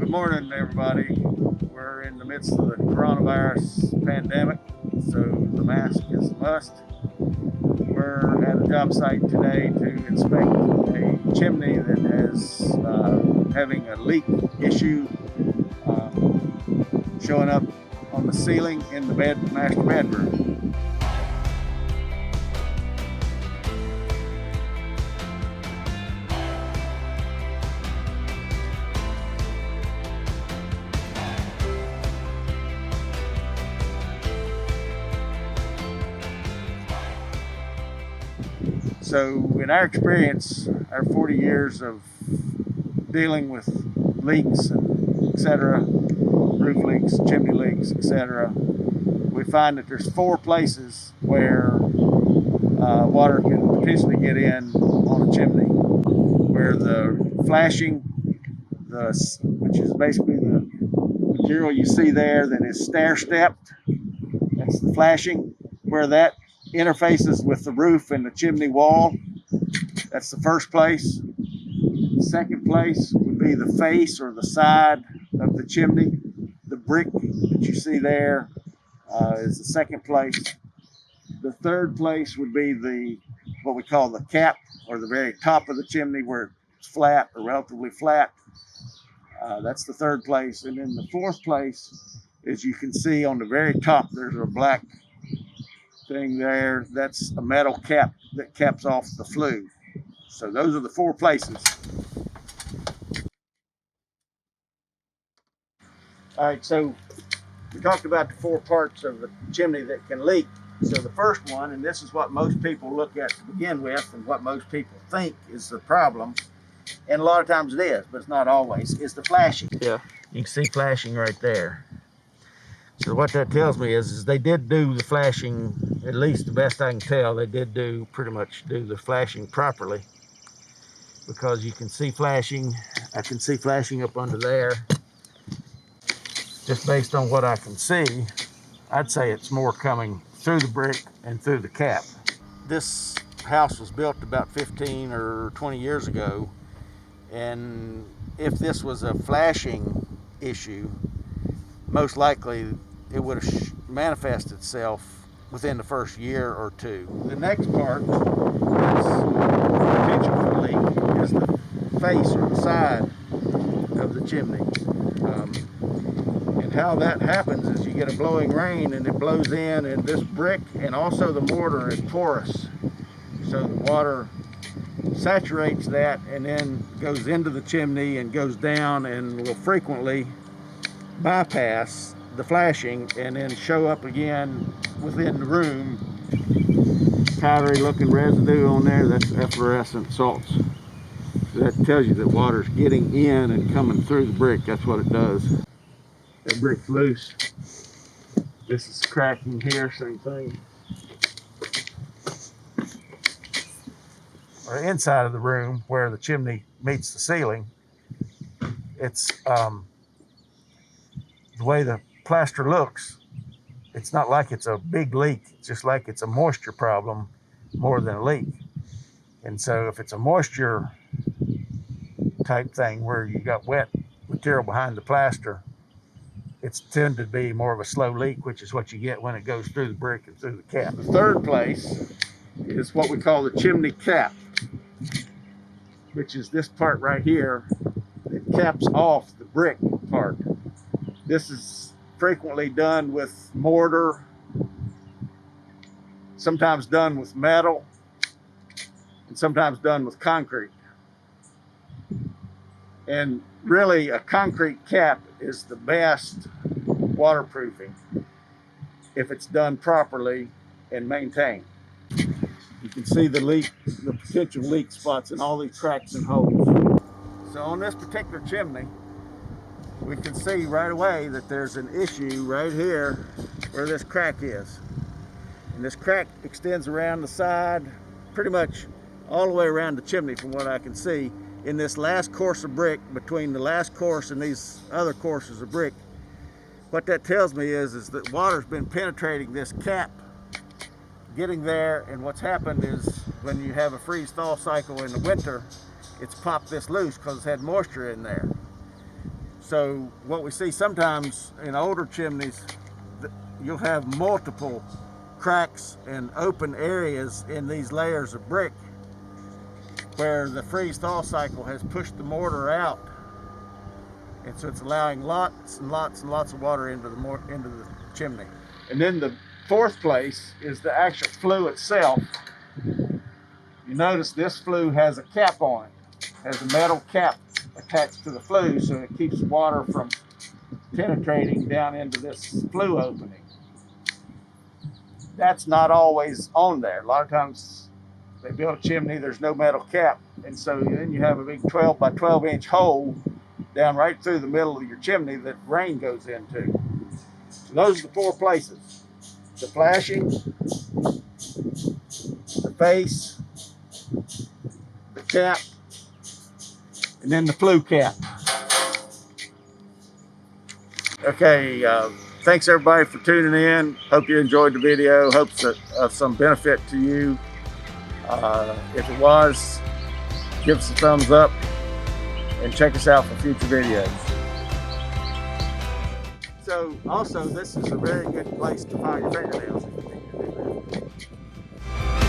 Good morning, everybody. We're in the midst of the coronavirus pandemic, so the mask is a must. We're at a job site today to inspect a chimney that is having a leak issue showing up on the ceiling in the master bedroom. So in our experience, our 40 years of dealing with leaks and etc., roof leaks, chimney leaks, etc., we find that there's 4 places where water can potentially get in on a chimney, where the flashing, which is basically the material you see there that is stair-stepped, that's the flashing, where that interfaces with the roof and the chimney wall. That's the first place. The second place would be the face or the side of the chimney. The brick that you see there is the second place. The third place would be what we call the cap, or the very top of the chimney where it's flat or relatively flat. That's the third place. And then the fourth place, as you can see on the very top, there's a black thing there. That's a metal cap that caps off the flue. So those are the 4 places. All right, so we talked about the 4 parts of the chimney that can leak. So the first one, and this is what most people look at to begin with, and what most people think is the problem, and a lot of times it is, but it's not always, is the flashing. Yeah. You can see flashing right there. So what that tells me is they did do the flashing, at least the best I can tell, they did pretty much do the flashing properly, because you can see flashing. I can see flashing up under there. Just based on what I can see, I'd say it's more coming through the brick and through the cap. This house was built about 15 or 20 years ago, and if this was a flashing issue, most likely it would have manifested itself within the first year or 2. The next part is potential for leak is the face or the side of the chimney. And how that happens is you get a blowing rain and it blows in, and this brick and also the mortar is porous. So the water saturates that and then goes into the chimney and goes down, and will frequently bypass the flashing and then show up again within the room. Powdery looking residue on there, that's efflorescent salts. So that tells you that water's getting in and coming through the brick. That's what it does. That brick's loose. This is cracking here, same thing. Or inside of the room where the chimney meets the ceiling, it's the way the plaster looks, it's not like it's a big leak. It's just like it's a moisture problem more than a leak. And so if it's a moisture type thing where you got wet material behind the plaster, it's tended to be more of a slow leak, which is what you get when it goes through the brick and through the cap. The third place is what we call the chimney cap, which is this part right here that caps off the brick part. This is frequently done with mortar, sometimes done with metal, and sometimes done with concrete. And really, a concrete cap is the best waterproofing if it's done properly and maintained. You can see the potential leak spots in all these cracks and holes. So on this particular chimney, we can see right away that there's an issue right here where this crack is. And this crack extends around the side, pretty much all the way around the chimney from what I can see. In this last course of brick, between the last course and these other courses of brick, what that tells me is that water's been penetrating this cap, getting there, and what's happened is when you have a freeze-thaw cycle in the winter, it's popped this loose because it's had moisture in there. So what we see sometimes in older chimneys, you'll have multiple cracks and open areas in these layers of brick where the freeze-thaw cycle has pushed the mortar out, and so it's allowing lots and lots and lots of water into the chimney. And then the fourth place is the actual flue itself. You notice this flue has a cap on it, has a metal cap attached to the flue, so it keeps water from penetrating down into this flue opening. That's not always on there. A lot of times they build a chimney, there's no metal cap, and so then you have a big 12 by 12 inch hole down right through the middle of your chimney that rain goes into. So those are the four places: the flashing, the face, the cap, and then the flue cap. Okay, thanks everybody for tuning in. Hope you enjoyed the video. Hope it's of some benefit to you. If it was, give us a thumbs up and check us out for future videos. So also, this is a very good place to file your fingernails if you need to do that.